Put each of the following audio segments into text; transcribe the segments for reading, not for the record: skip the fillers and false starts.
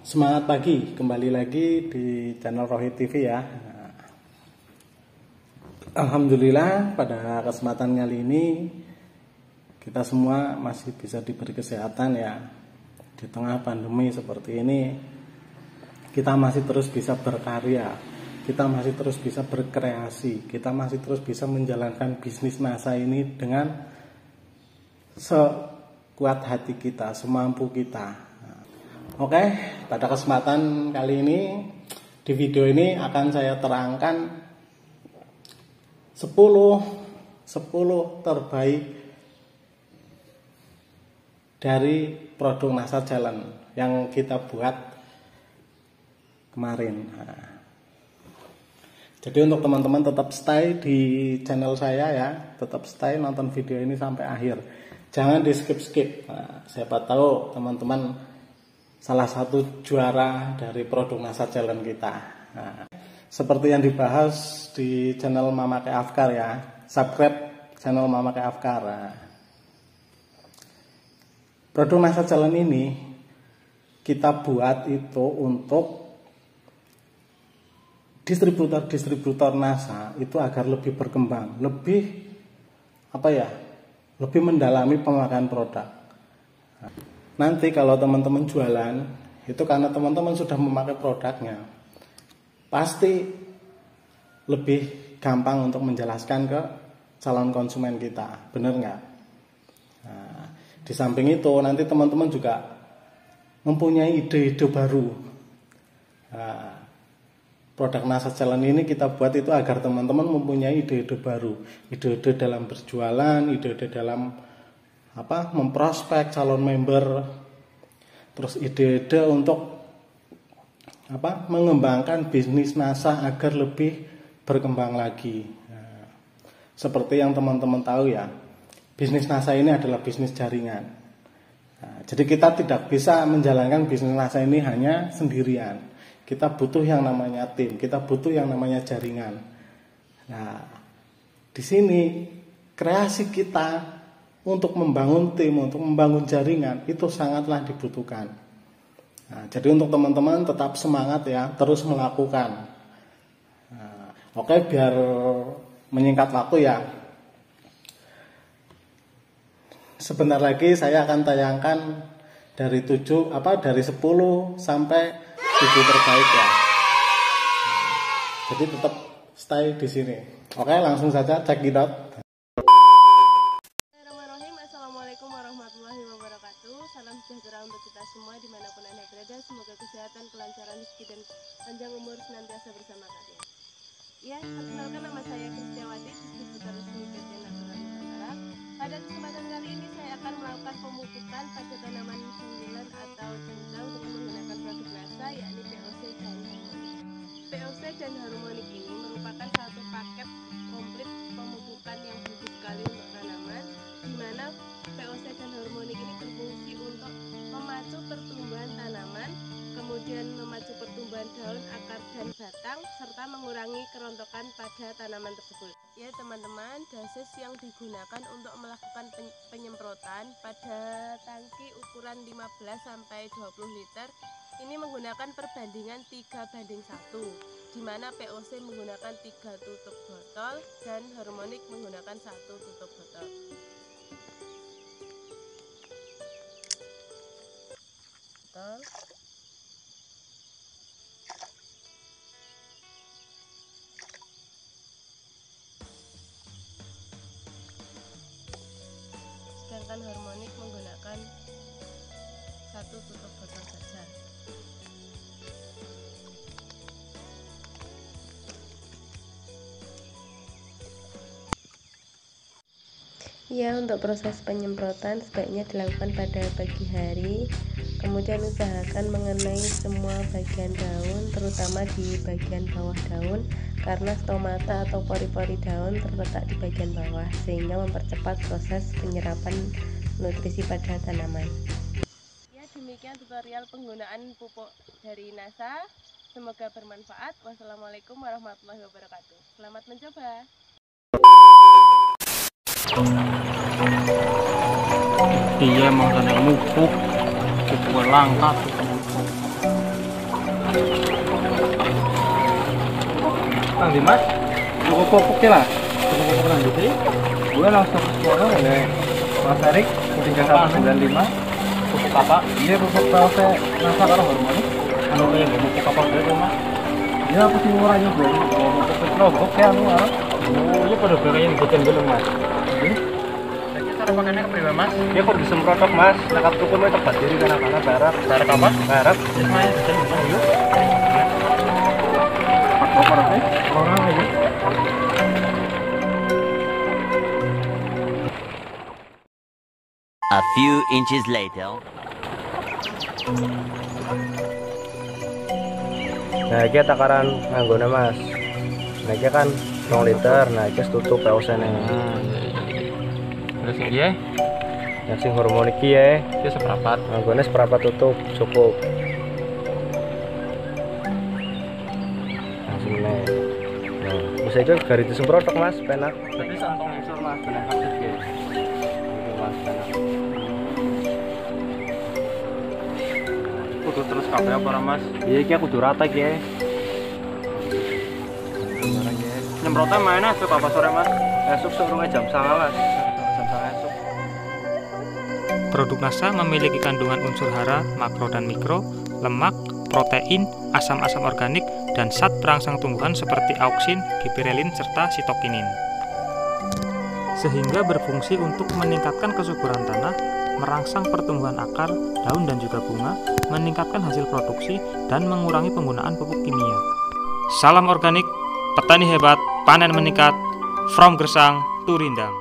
Semangat pagi, kembali lagi di channel Rohit TV ya. Alhamdulillah pada kesempatan kali ini kita semua masih bisa diberi kesehatan ya. Di tengah pandemi seperti ini kita masih terus bisa berkarya, kita masih terus bisa berkreasi, kita masih terus bisa menjalankan bisnis masa ini dengan sekuat hati kita, semampu kita. Oke, pada kesempatan kali ini di video ini akan saya terangkan 10 terbaik dari produk NASA Challenge yang kita buat kemarin. Jadi untuk teman-teman tetap stay di channel saya ya, tetap stay nonton video ini sampai akhir. Jangan di skip-skip. Siapa tahu teman-teman salah satu juara dari produk NASA Challenge kita. Seperti yang dibahas di channel Mama Ke Afkar ya, subscribe channel Mama Ke Afkar. Produk NASA Challenge ini kita buat itu untuk distributor NASA itu agar lebih berkembang, lebih lebih mendalami pemakaian produk. Nanti kalau teman-teman jualan, itu karena teman-teman sudah memakai produknya, pasti lebih gampang untuk menjelaskan ke calon konsumen kita, bener nggak? Nah, di samping itu nanti teman-teman juga mempunyai ide-ide baru. Nah, produk NASA Challenge ini kita buat itu agar teman-teman mempunyai ide-ide baru, ide-ide dalam berjualan, ide-ide dalam memprospek calon member, terus ide-ide untuk mengembangkan bisnis NASA agar lebih berkembang lagi. Nah, seperti yang teman-teman tahu ya, bisnis NASA ini adalah bisnis jaringan. Nah, jadi kita tidak bisa menjalankan bisnis NASA ini hanya sendirian. Kita butuh yang namanya tim, kita butuh yang namanya jaringan. Nah, di sini kreasi kita untuk membangun tim, untuk membangun jaringan itu sangatlah dibutuhkan. Nah, jadi untuk teman-teman tetap semangat ya, terus melakukan. Nah, oke, biar menyingkat waktu ya, sebentar lagi saya akan tayangkan dari 10 sampai 7 terbaik ya. Jadi tetap stay di sini. Oke, langsung saja check it out. Assalamualaikum warahmatullahi wabarakatuh. Salam sejahtera untuk kita semua dimanapun Anda berada. Semoga kesehatan, kelancaran, rezeki, dan panjang umur senantiasa bersama kalian. Ya, perkenalkan nama saya Kristiawati, distributor resmi PT Natural Nusantara. Pada kesempatan kali ini saya akan melakukan pemupukan pada tanaman sunggulan atau centang dengan menggunakan produk NASA, yakni POC dan Harmonik. POC dan Harmonik ini merupakan satu paket komplit pemupukan yang bagus sekali untuk tanaman, di mana POC dan Harmonik ini berfungsi untuk memacu pertumbuhan tanaman, kemudian memacu pertumbuhan daun, akar, dan batang, serta mengurangi kerontokan pada tanaman tersebut. Ya teman-teman, dosis yang digunakan untuk melakukan penyemprotan pada tangki ukuran 15-20 liter ini menggunakan perbandingan 3:1, di mana POC menggunakan 3 tutup botol dan Harmonik menggunakan 1 tutup botol. Sedangkan Harmonik menggunakan 1 tutup botol saja. Ya, untuk proses penyemprotan sebaiknya dilakukan pada pagi hari. Kemudian usahakan mengenai semua bagian daun, terutama di bagian bawah daun, karena stomata atau pori-pori daun terletak di bagian bawah, sehingga mempercepat proses penyerapan nutrisi pada tanaman. Ya, demikian tutorial penggunaan pupuk dari NASA. Semoga bermanfaat. Wassalamualaikum warahmatullahi wabarakatuh. Selamat mencoba. Iya, mau kena mupuk, pupuk langka, pupuk. Kang Dimas, Pupuk lah. pupuk lanjuti. Gue langsung ke Suwono oleh Mas Erik 3195. Pupuk apa? Iya pupuk POC nasa karo hormoni. Anu kayak pupuk apa gitu Mas? Ya aku sih murahnya bro. Pupuk robok ya anu ah. Oh iya pada beliin bikin dulu Mas. Cara pakainya kepriwe Mas? Dia kok disemprotok Mas. Nakap tukumnya tepat diri karena barak. Barak apa? Barak. Semuanya bikin yuk. Orang aja. A few inches later. Nah, iki takaran nganggone Mas. Nah, iki kan 2 liter. Nah, iki tutup POC-ne. Terus iki ya? Yang sing hormon iki ya. Iki seprapat. Nganggone seprapat tutup cukup. Langsung nih. Nah, bisa itu gari disemprotok Mas, penak. Berarti santong isor Mas, benar aktif ya. Itu Mas, penak. Kudu terus kabeh apa ora Mas? Iya iki kudu rata iki ya. Nyemprotnya mana esuk apa sore Mas? Esuk surunge jam 9 Mas. Jam 9 esuk. Produk NASA memiliki kandungan unsur hara, makro dan mikro, lemak, protein, asam-asam organik, dan zat perangsang tumbuhan seperti auksin, gibberellin, serta sitokinin. Sehingga berfungsi untuk meningkatkan kesuburan tanah, merangsang pertumbuhan akar, daun dan juga bunga, meningkatkan hasil produksi, dan mengurangi penggunaan pupuk kimia. Salam organik, petani hebat, panen meningkat, from Gersang to Rindang.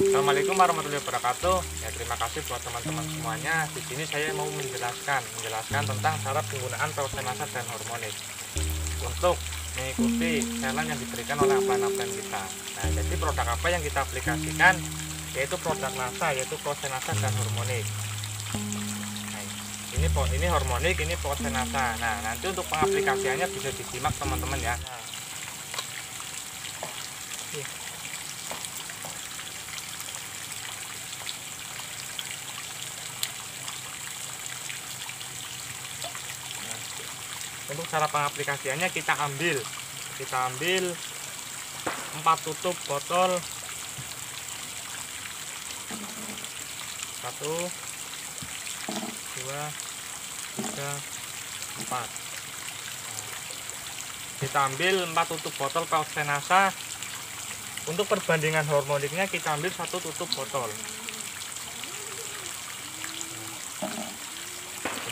Assalamualaikum warahmatullahi wabarakatuh. Ya, terima kasih buat teman-teman semuanya. Di sini saya mau menjelaskan tentang cara penggunaan POC NASA dan hormonik untuk mengikuti challenge yang diberikan oleh upline kita. Nah, jadi produk apa yang kita aplikasikan? Yaitu produk NASA, yaitu POC NASA dan hormonik. Nah, ini hormonik, ini POC NASA. Nah, nanti untuk pengaplikasiannya bisa disimak teman-teman ya. Untuk cara pengaplikasiannya kita ambil 4 tutup botol, 1 2 3 4. Kita ambil 4 tutup botol POC NASA. Untuk perbandingan hormoniknya kita ambil 1 tutup botol.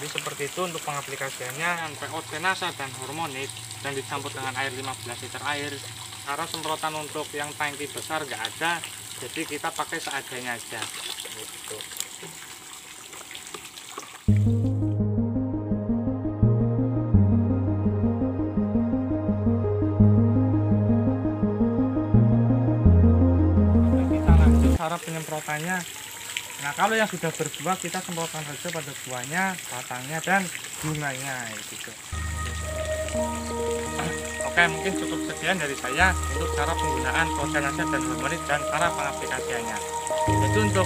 Jadi seperti itu untuk pengaplikasiannya. POC NASA dan hormonik dan dicampur dengan air 15 liter air. Karena semprotan untuk yang tangki besar nggak ada, jadi kita pakai seadanya aja gitu. Kita lanjut cara penyemprotannya. Nah, kalau yang sudah berbuah kita semprotkan saja pada buahnya, batangnya, dan bunganya gitu. Oke, mungkin cukup sekian dari saya untuk cara penggunaan POC NASA dan hormonik dan cara pengaplikasiannya. Jadi untuk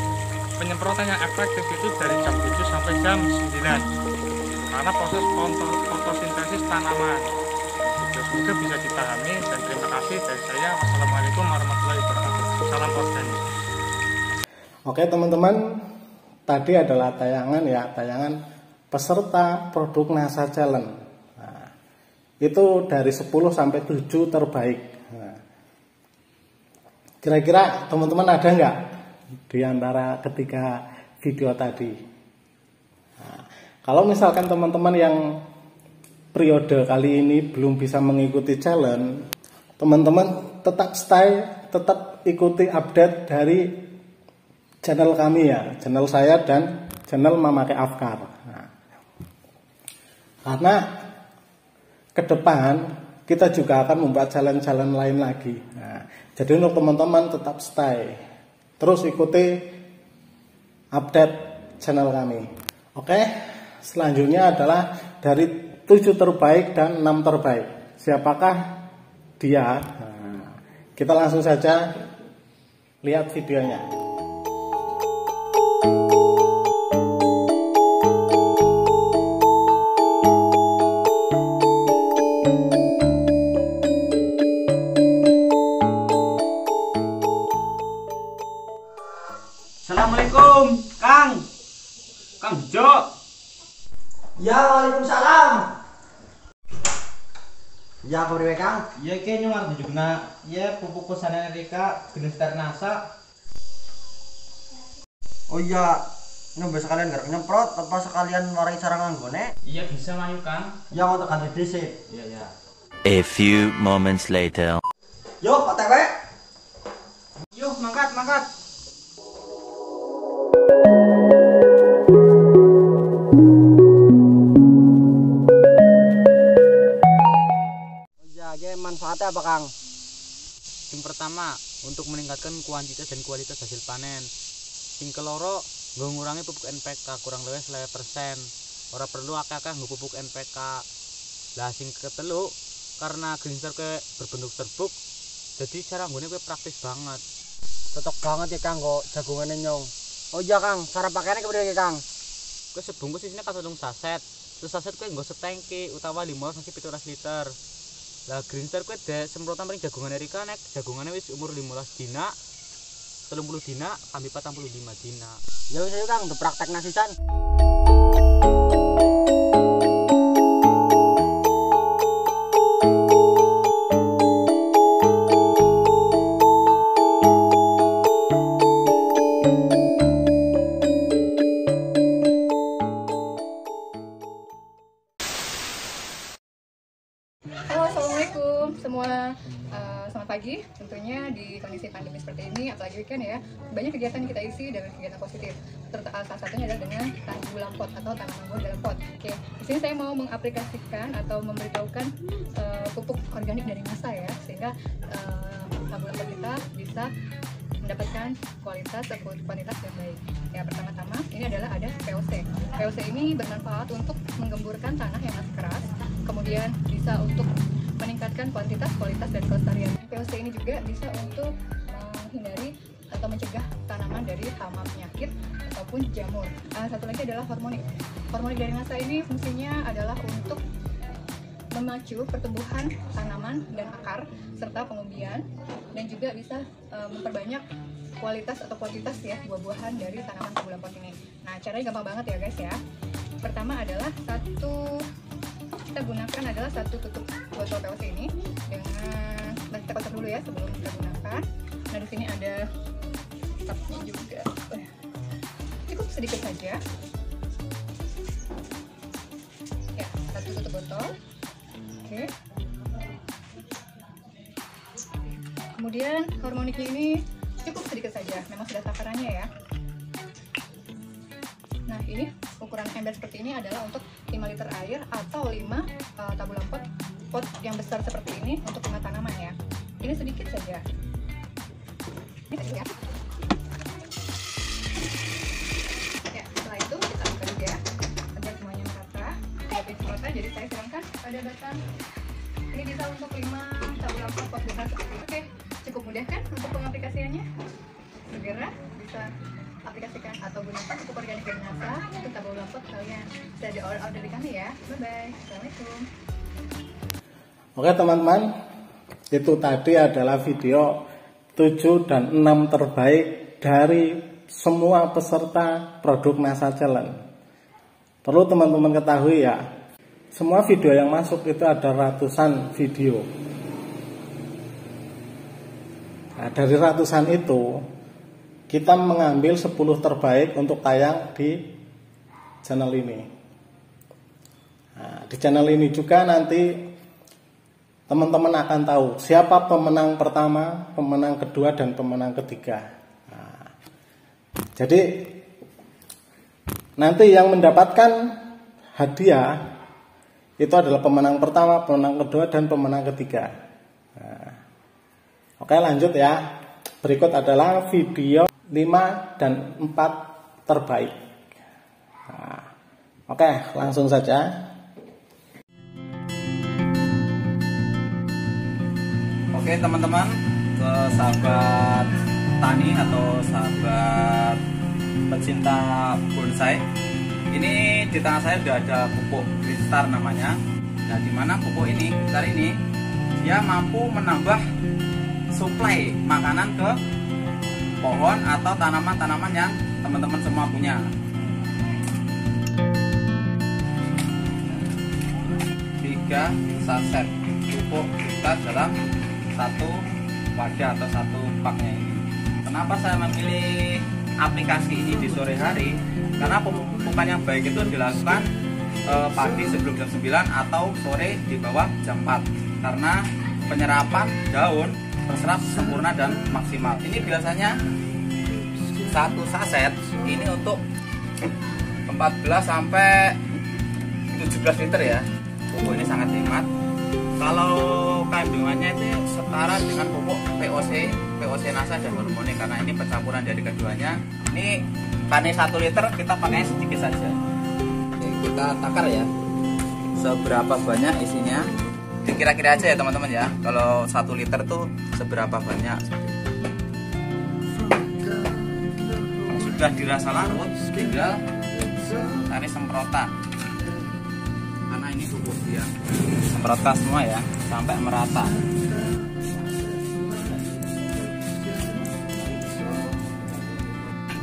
penyemprotan yang efektif itu dari jam 7 sampai jam 9 karena proses fotosintesis tanaman. Semoga bisa dipahami dan terima kasih dari saya. Wassalamualaikum warahmatullahi wabarakatuh. Salam organik. Oke teman-teman, tadi adalah tayangan peserta produk NASA Challenge. Nah, itu dari 10 sampai 7 terbaik. Nah, kira-kira teman-teman ada nggak di antara ketiga video tadi? Nah, kalau misalkan teman-teman yang periode kali ini belum bisa mengikuti challenge, teman-teman tetap stay, tetap ikuti update dari channel kami ya, channel saya dan channel Memakai Afkar. Nah, karena ke depan kita juga akan membuat challenge-challenge lain lagi. Nah, jadi untuk teman-teman tetap stay, terus ikuti update channel kami. Oke, selanjutnya adalah dari 7 terbaik dan 6 terbaik. Siapakah dia? Nah, kita langsung saja lihat videonya. Kang Jo. Ya, waalaikumsalam. Ya, apa priwe Kang? Ya ki nyuwar tunjukna ya pupuk pesanan Erika jenis Ternasa. Oh iya, nyoba sekalian garap nyemprot apa sekalian warai cara nganggone? Iya bisa mayu Kang. Ya mau tekan dhisik. Iya ya. A few moments later. Yo, OTW. Yuk mangkat. Ya, manfaatnya apa Kang? Yang pertama, untuk meningkatkan kuantitas dan kualitas hasil panen. Sing keloro, ngurangi pupuk NPK kurang lebih 11%. Ora perlu akeh-akeh nggo pupuk NPK. Lah sing ketelu, karena Greenstar ke berbentuk serbuk, jadi cara nggone kowe praktis banget. Cocok banget ya Kang kok jagungane nyong. Oh iya Kang, cara pakaiannya kepriye Kang? Kowe sebungkus isine katulung saset. Terus saset kowe nggo setengki utawa 15 nasi 17 liter. Lah Greenstar kowe dek semprotan paling jagungan Erika nek jagungane wis umur 15 dina, 30 dina, sampai 45 dina. Ya wis ayo Kang, untuk praktek nasisan. Halo, assalamualaikum semua. Selamat pagi. Tentunya di kondisi pandemi seperti ini, apalagi weekend ya, banyak kegiatan kita isi dengan kegiatan positif. Salah satunya adalah dengan tanggulam pot atau tanaman buah dalam pot. Oke, di sini saya mau mengaplikasikan atau memberitahukan pupuk organik dari masa ya, sehingga tanggulam pot kita bisa mendapatkan kualitas atau kuantitas yang baik. Ya, pertama-tama ini adalah ada VOC. VOC ini bermanfaat untuk menggemburkan tanah yang masih keras, kemudian bisa untuk meningkatkan kuantitas, kualitas, dan kelestarian. VOC ini juga bisa untuk menghindari atau mencegah tanaman dari hama penyakit ataupun jamur. Satu lagi adalah hormonik. Hormonik dari masa ini fungsinya adalah untuk memacu pertumbuhan tanaman dan akar serta pengumbian, dan juga bisa memperbanyak kualitas atau kuantitas ya buah-buahan dari tanaman tanggulam pot ini. Nah, caranya gampang banget ya guys ya. Pertama adalah kita gunakan adalah satu tutup botol VOC ini dengan kita kotak dulu ya sebelum kita gunakan. Nah, di sini ada tapnya juga. Cukup sedikit saja. Ya, satu tutup botol. Oke. Kemudian hormoniknya ini cukup sedikit saja, memang sudah takarannya ya. Nah, ini ukuran ember seperti ini adalah untuk 5 liter air atau 5 tanggulam pot yang besar seperti ini untuk 5 tanaman ya. Ini sedikit saja. Ini saja ya. Ya, setelah itu kita aduk ya agar semuanya merata. Jadi saya siramkan pada batang. Ini bisa untuk 5 tanggulam pot besar seperti ini. Oke, cukup mudah kan untuk pengaplikasiannya? Segera bisa aplikasikan atau gunakan pupuk organik dari NASA untuk tanggulam pot kalian. Bisa di order dari kami ya. Bye bye. Assalamualaikum. Oke teman-teman, itu tadi adalah video 7 dan 6 terbaik dari semua peserta produk NASA Challenge. Perlu teman-teman ketahui ya, semua video yang masuk itu ada ratusan video. Nah, dari ratusan itu kita mengambil 10 terbaik untuk tayang di channel ini. Nah, di channel ini juga nanti teman-teman akan tahu siapa pemenang pertama, pemenang kedua, dan pemenang ketiga. Nah, jadi nanti yang mendapatkan hadiah itu adalah pemenang pertama, pemenang kedua, dan pemenang ketiga. Nah, oke, lanjut ya. Berikut adalah video 5 dan 4 terbaik. Nah, oke, langsung saja. Oke teman-teman, ke sahabat tani atau sahabat pecinta bonsai, ini di tangan saya sudah ada pupuk Greenstar namanya. Nah, dimana pupuk ini, Greenstar ini, dia mampu menambah suplai makanan ke pohon atau tanaman-tanaman yang teman-teman semua punya. 3 saset pupuk Gristar dalam satu wadah atau satu paknya ini. Kenapa saya memilih aplikasi ini di sore hari? Karena pemupukan yang baik itu dilakukan pagi sebelum jam 9 atau sore di bawah jam 4, karena penyerapan daun terserap sempurna dan maksimal. Ini biasanya satu saset ini untuk 14 sampai 17 liter ya. Pupuk ini sangat hemat. Kalau kandungannya itu setara dengan pupuk POC NASA dan hormonik, karena ini pencampuran dari keduanya. Ini kane 1 liter kita pakai sedikit saja. Oke, kita takar ya. Seberapa banyak isinya? Kira-kira aja ya teman-teman ya. Kalau 1 liter tuh seberapa banyak? Sudah dirasa larut, tinggal tarik semprotan. Karena ini pupuk dia. Semprotkan semua ya, sampai merata.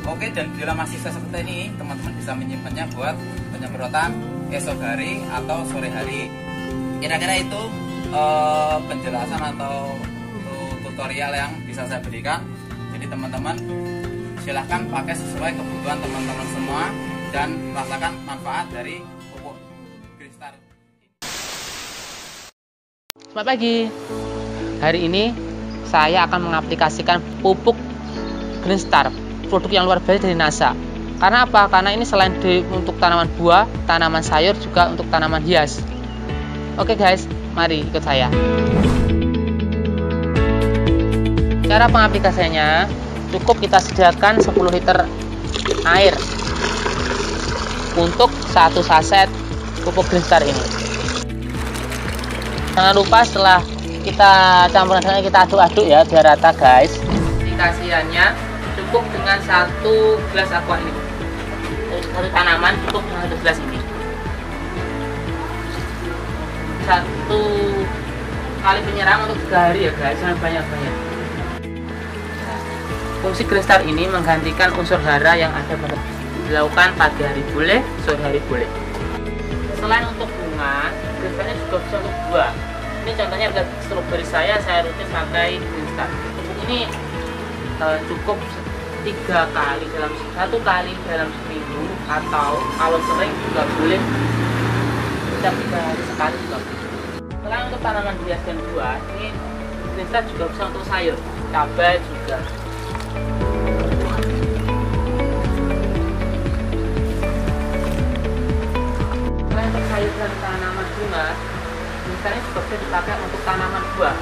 Oke, dan dalam sisa seperti ini teman-teman bisa menyimpannya buat penyemprotan esok hari atau sore hari. Kira-kira itu penjelasan atau tutorial yang bisa saya berikan. Jadi teman-teman silahkan pakai sesuai kebutuhan teman-teman semua dan rasakan manfaat dari pupuk Gristar. Selamat pagi. Hari ini saya akan mengaplikasikan pupuk Gristar, produk yang luar biasa dari NASA. Karena apa? Karena ini selain untuk tanaman buah, tanaman sayur, juga untuk tanaman hias. Oke guys, mari ikut saya. Cara pengaplikasiannya, cukup kita sediakan 10 liter air untuk 1 saset pupuk Gristar ini. Jangan lupa setelah kita campuran, kita aduk-aduk ya biar rata guys. Aplikasiannya cukup dengan 1 gelas aqua ini. Satu tanaman cukup dengan 1 gelas ini. 1 kali penyiram untuk 3 hari ya guys, jangan banyak-banyak. Fungsi Gristar ini menggantikan unsur hara yang ada pada dilakukan pagi hari boleh, sore hari boleh. Selain untuk bunga, Gristarnya juga bisa untuk buah. Ini contohnya adalah stroberi saya rutin pakai Gristar. Pupuk ini cukup 1 kali dalam seminggu, atau kalau sering juga boleh setiap 3 hari sekali juga. Selain untuk tanaman hias dan buah, ini Gristar juga bisa untuk sayur, cabai juga. Selain untuk sayur dan tanaman bunga, Gristarnya juga bisa dipakai untuk tanaman buah.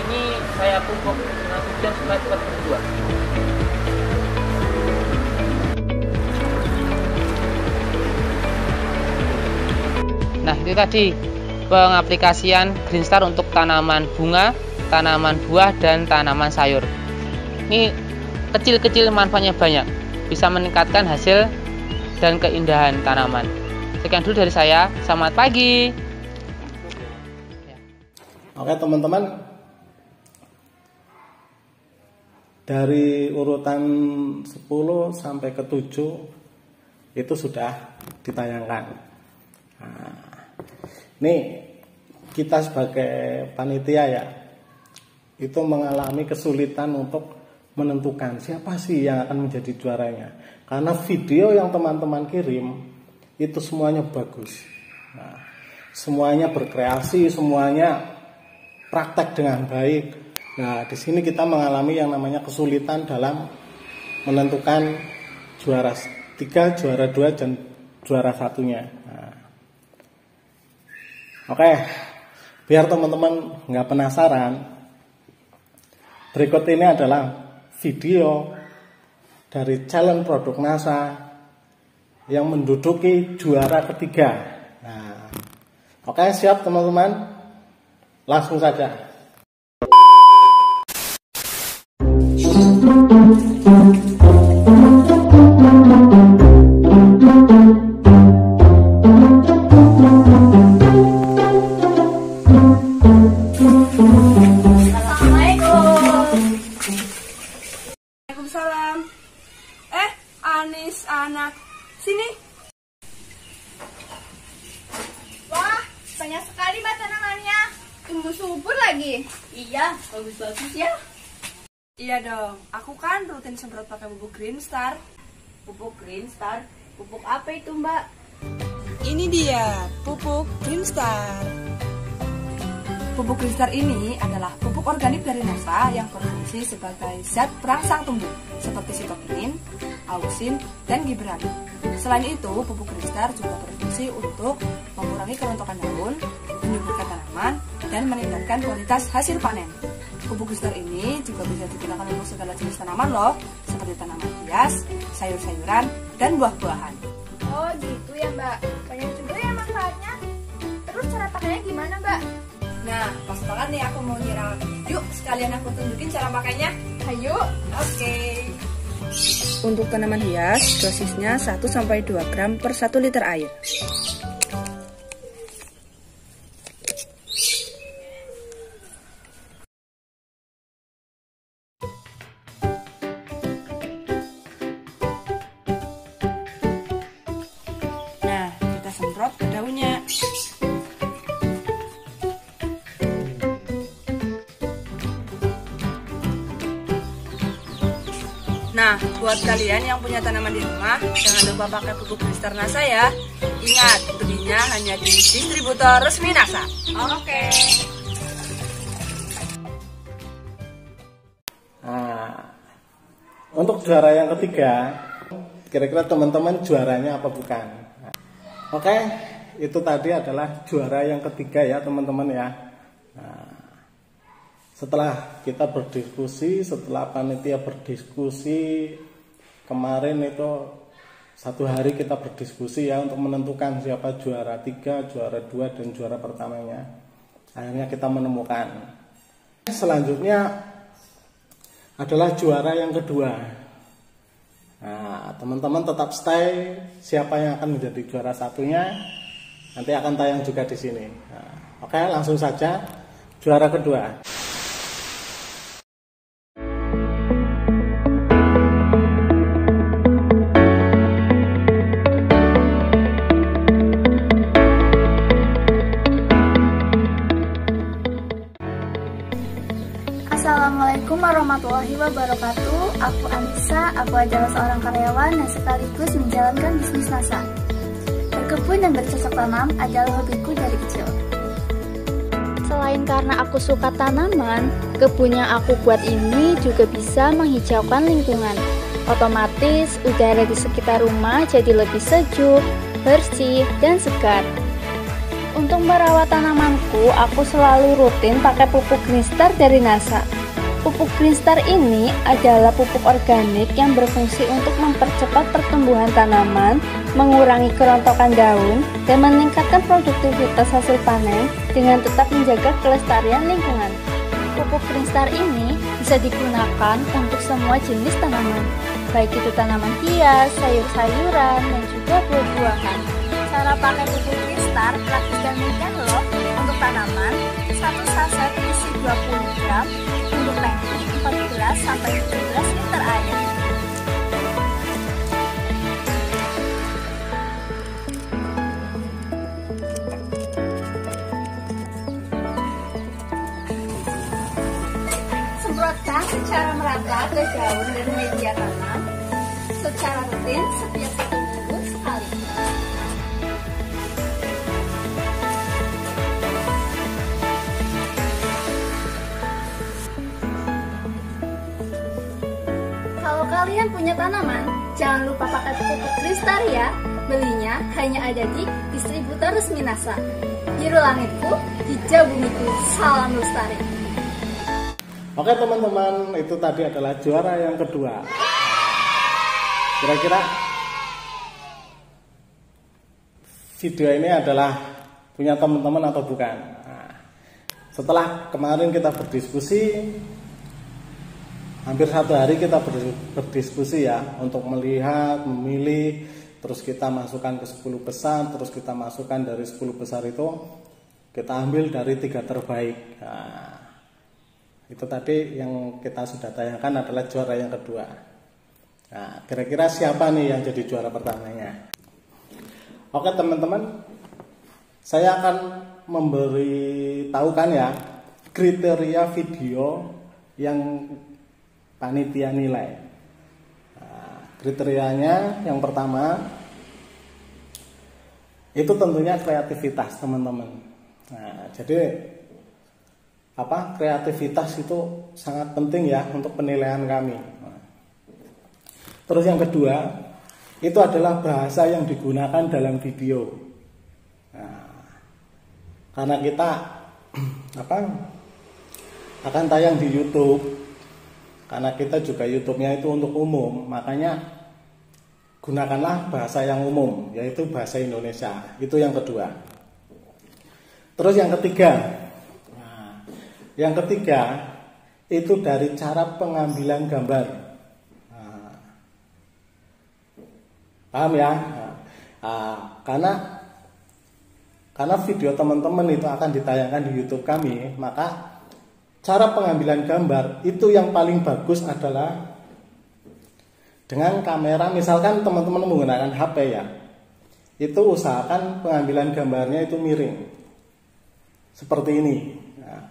Ini saya pupuk dengan tujuan supaya cepat berbuah. Nah, itu tadi pengaplikasian Gristar untuk tanaman bunga, tanaman buah, dan tanaman sayur. Ini kecil-kecil manfaatnya banyak, bisa meningkatkan hasil dan keindahan tanaman. Sekian dulu dari saya, selamat pagi. Oke teman-teman, dari urutan 10 sampai ke 7 itu sudah ditayangkan. Nah, ini kita sebagai panitia ya, itu mengalami kesulitan untuk menentukan siapa sih yang akan menjadi juaranya. Karena video yang teman-teman kirim itu semuanya bagus. Nah, semuanya berkreasi, semuanya praktek dengan baik. Nah, di sini kita mengalami yang namanya kesulitan dalam menentukan juara 3, juara 2, dan juara 1-nya. Nah, oke, biar teman-teman nggak penasaran, berikut ini adalah video dari challenge produk NASA yang menduduki juara ketiga. Nah, oke, siap teman-teman? Langsung saja. Waalaikumsalam. Anis anak sini. Wah, banyak sekali Mbak tanamannya. Tumbuh subur lagi. Iya, bagus-bagus ya. Iya dong, aku kan rutin semprot pakai pupuk Green Star. Pupuk Green Star? Pupuk apa itu Mbak? Ini dia, pupuk Green Star. Pupuk Green Star ini adalah pupuk organik dari NASA yang berfungsi sebagai zat perangsang tumbuh seperti sitokinin, auxin, dan gibran. Selain itu, pupuk Green Star juga berfungsi untuk mengurangi kerontokan daun, menyuburkan tanaman, dan meningkatkan kualitas hasil panen. Pupuk Green Star ini juga bisa digunakan untuk segala jenis tanaman loh, seperti tanaman hias, sayur-sayuran, dan buah-buahan. Oh gitu ya Mbak, banyak juga ya manfaatnya. Terus cara pakainya gimana Mbak? Nah, pas banget nih aku mau nyiram. Yuk, sekalian aku tunjukin cara pakainya. Ayo. Oke. Untuk tanaman hias, dosisnya 1-2 gram per 1 liter air. Nah, kita semprot ke daunnya. Nah, buat kalian yang punya tanaman di rumah, jangan lupa pakai pupuk Green Star NASA ya. Ingat, belinya hanya di distributor resmi NASA. Oke. Nah, untuk juara yang ketiga, kira-kira teman-teman juaranya apa bukan? Oke, itu tadi adalah juara yang ketiga ya teman-teman ya. Nah, setelah kita berdiskusi, setelah panitia berdiskusi kemarin itu 1 hari kita berdiskusi ya untuk menentukan siapa juara 3, juara 2, dan juara pertamanya. Akhirnya kita menemukan. Selanjutnya adalah juara yang kedua. Nah, teman-teman tetap stay, siapa yang akan menjadi juara satunya nanti akan tayang juga di sini. Nah, oke, langsung saja juara kedua. Assalamualaikum warahmatullahi wabarakatuh. Aku Anissa, aku adalah seorang karyawan yang sekaligus menjalankan bisnis NASA. Berkebun dan bercocok tanam adalah hobiku dari kecil. Selain karena aku suka tanaman, kebun yang aku buat ini juga bisa menghijaukan lingkungan. Otomatis udara di sekitar rumah jadi lebih sejuk, bersih, dan segar. Untuk merawat tanamanku, aku selalu rutin pakai pupuk Green Star dari NASA. Pupuk Green Star ini adalah pupuk organik yang berfungsi untuk mempercepat pertumbuhan tanaman, mengurangi kerontokan daun, dan meningkatkan produktivitas hasil panen dengan tetap menjaga kelestarian lingkungan. Pupuk Green Star ini bisa digunakan untuk semua jenis tanaman, baik itu tanaman hias, sayur-sayuran, dan juga buah-buahan. Cara pakai pupuk Green Star praktis dan mudah loh. Untuk tanaman, 1 saset isi 20 gram, untuk tangki 14-17 liter air. Semprotkan secara merata ke daun dan media tanam secara rutin setiap 1 minggu sekali. Kalau kalian punya tanaman, jangan lupa pakai pupuk Green Star ya. Belinya hanya ada di distributor resmi NASA. Biru langitku, hijau bumiku, salam lestari. Oke teman-teman, itu tadi adalah juara yang kedua. Kira-kira video ini adalah punya teman-teman atau bukan? Nah, setelah kemarin kita berdiskusi, hampir 1 hari kita berdiskusi ya untuk melihat, memilih, terus kita masukkan ke 10 besar, terus kita masukkan dari 10 besar itu kita ambil dari 3 terbaik. Nah, itu tadi yang kita sudah tayangkan adalah juara yang kedua. Nah, kira-kira siapa nih yang jadi juara pertamanya? Oke teman-teman, saya akan memberitahukan ya kriteria video yang panitia nilai. Nah, kriterianya yang pertama itu tentunya kreativitas teman-teman. Nah, jadi kreativitas itu sangat penting ya untuk penilaian kami. Nah, terus yang kedua itu adalah bahasa yang digunakan dalam video. Nah, karena kita akan tayang di YouTube, karena kita juga YouTube-nya itu untuk umum, makanya gunakanlah bahasa yang umum, yaitu bahasa Indonesia. Itu yang kedua. Terus yang ketiga, itu dari cara pengambilan gambar. Nah, paham ya? Karena video teman-teman itu akan ditayangkan di YouTube kami, maka cara pengambilan gambar itu yang paling bagus adalah dengan kamera. Misalkan teman-teman menggunakan HP ya, itu usahakan pengambilan gambarnya itu miring seperti ini. Nah,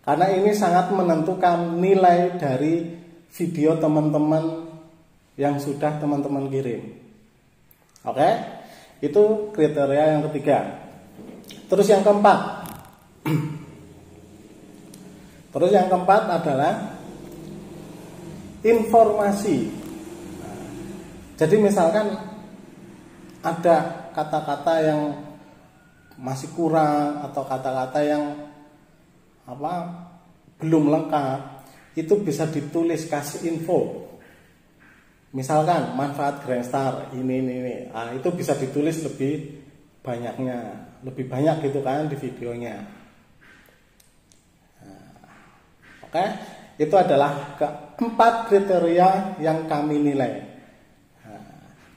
karena ini sangat menentukan nilai dari video teman-teman yang sudah teman-teman kirim. Oke, itu kriteria yang ketiga. Terus yang keempat adalah informasi. Nah, jadi misalkan ada kata-kata yang masih kurang atau kata-kata yang belum lengkap, itu bisa ditulis, kasih info. Misalkan manfaat Greenstar ini. Nah, itu bisa ditulis lebih banyak gitu kan di videonya. Nah, oke, itu adalah keempat kriteria yang kami nilai. Nah,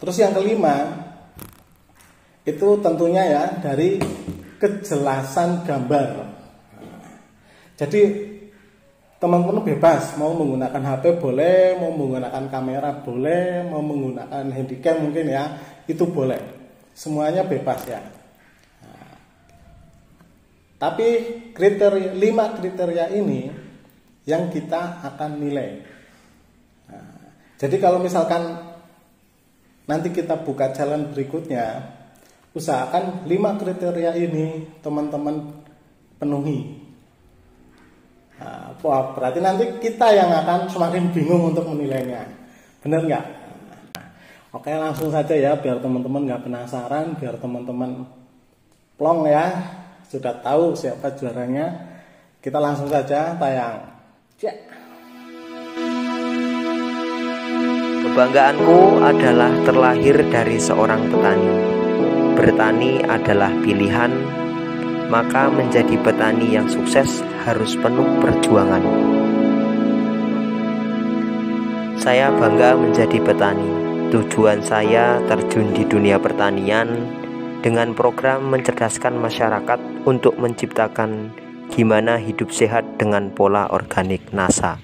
terus yang kelima itu tentunya ya dari kejelasan gambar. Nah, jadi teman-teman bebas, mau menggunakan HP boleh, mau menggunakan kamera boleh, mau menggunakan handycam mungkin ya, itu boleh. Semuanya bebas ya. Nah, tapi 5 kriteria ini yang kita akan nilai. Nah, jadi kalau misalkan nanti kita buka challenge berikutnya, usahakan 5 kriteria ini teman-teman penuhi. Nah, berarti nanti kita yang akan semakin bingung untuk menilainya. Benar nggak? Nah, oke, langsung saja ya, biar teman-teman nggak penasaran, biar teman-teman plong ya, sudah tahu siapa juaranya. Kita langsung saja tayang. Cek. Kebanggaanku adalah terlahir dari seorang petani. Bertani adalah pilihan, maka menjadi petani yang sukses harus penuh perjuangan. Saya bangga menjadi petani. Tujuan saya terjun di dunia pertanian dengan program mencerdaskan masyarakat untuk menciptakan gimana hidup sehat dengan pola organik NASA.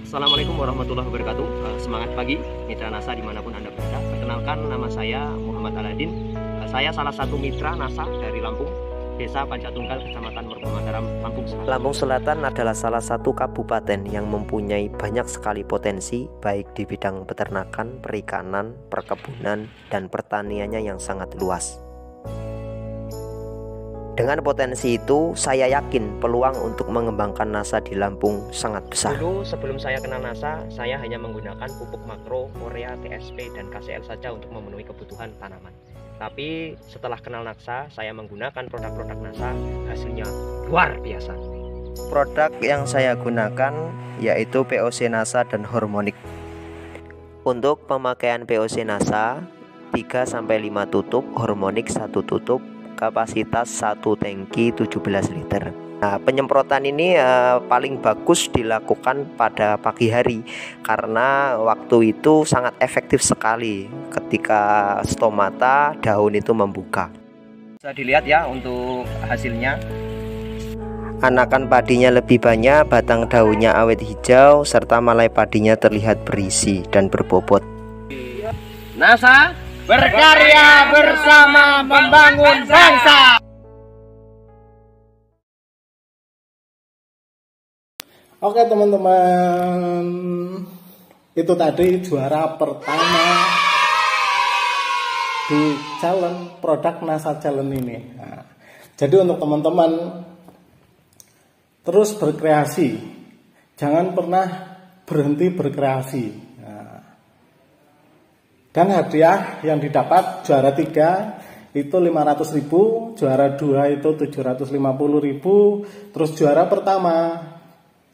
Assalamualaikum warahmatullahi wabarakatuh. Semangat pagi mitra NASA dimanapun Anda berada. Perkenalkan, nama saya Muhammad Aladin. Saya salah satu mitra NASA dari Lampung, Desa Pancatunggal, Kecamatan Merpomataram, Lampung Selatan. Lampung Selatan adalah salah satu kabupaten yang mempunyai banyak sekali potensi, baik di bidang peternakan, perikanan, perkebunan, dan pertaniannya yang sangat luas. Dengan potensi itu, saya yakin peluang untuk mengembangkan NASA di Lampung sangat besar. Dulu sebelum saya kenal NASA, saya hanya menggunakan pupuk makro, urea, TSP, dan KCL saja untuk memenuhi kebutuhan tanaman. Tapi setelah kenal NASA, saya menggunakan produk-produk NASA, hasilnya luar biasa. Produk yang saya gunakan yaitu POC NASA dan Hormonic. Untuk pemakaian POC NASA 3-5 tutup, Hormonic 1 tutup, kapasitas 1 tangki 17 liter. Nah, penyemprotan ini paling bagus dilakukan pada pagi hari karena waktu itu sangat efektif sekali ketika stomata daun itu membuka. Bisa dilihat ya untuk hasilnya. Anakan padinya lebih banyak, batang daunnya awet hijau, serta malai padinya terlihat berisi dan berbobot. NASA, berkarya bersama membangun bangsa. Oke teman-teman, itu tadi juara pertama di challenge produk NASA Challenge ini. Nah, jadi untuk teman-teman terus berkreasi, jangan pernah berhenti berkreasi. Nah, dan hadiah yang didapat juara 3 itu 500.000, juara 2 itu 750.000, terus juara pertama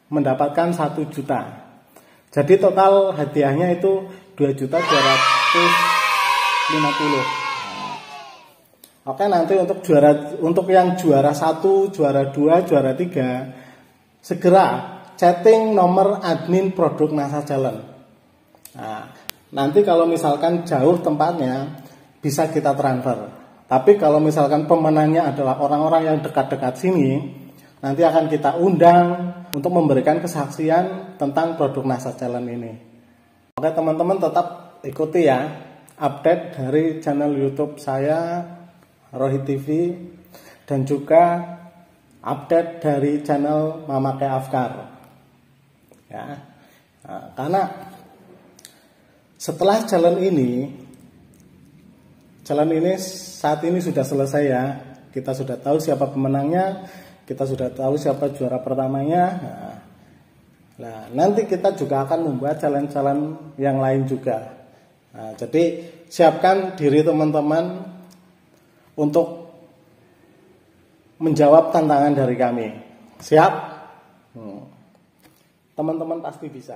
mendapatkan 1 juta. Jadi total hadiahnya itu 2.250.000. Oke, nanti untuk yang juara 1, juara 2, juara 3 segera chatting nomor admin produk NASA Challenge. Nah, nanti kalau misalkan jauh tempatnya bisa kita transfer. Tapi kalau misalkan pemenangnya adalah orang-orang yang dekat-dekat sini, nanti akan kita undang untuk memberikan kesaksian tentang produk NASA Challenge ini. Oke teman-teman, tetap ikuti ya update dari channel YouTube saya Rohit TV dan juga update dari channel Mama Ke Afkar. Ya, nah, karena setelah challenge ini saat ini sudah selesai ya. Kita sudah tahu siapa pemenangnya, kita sudah tahu siapa juara pertamanya. Nah, nanti kita juga akan membuat challenge-challenge yang lain juga. Nah, jadi siapkan diri teman-teman untuk menjawab tantangan dari kami. Siap? Teman-teman pasti bisa.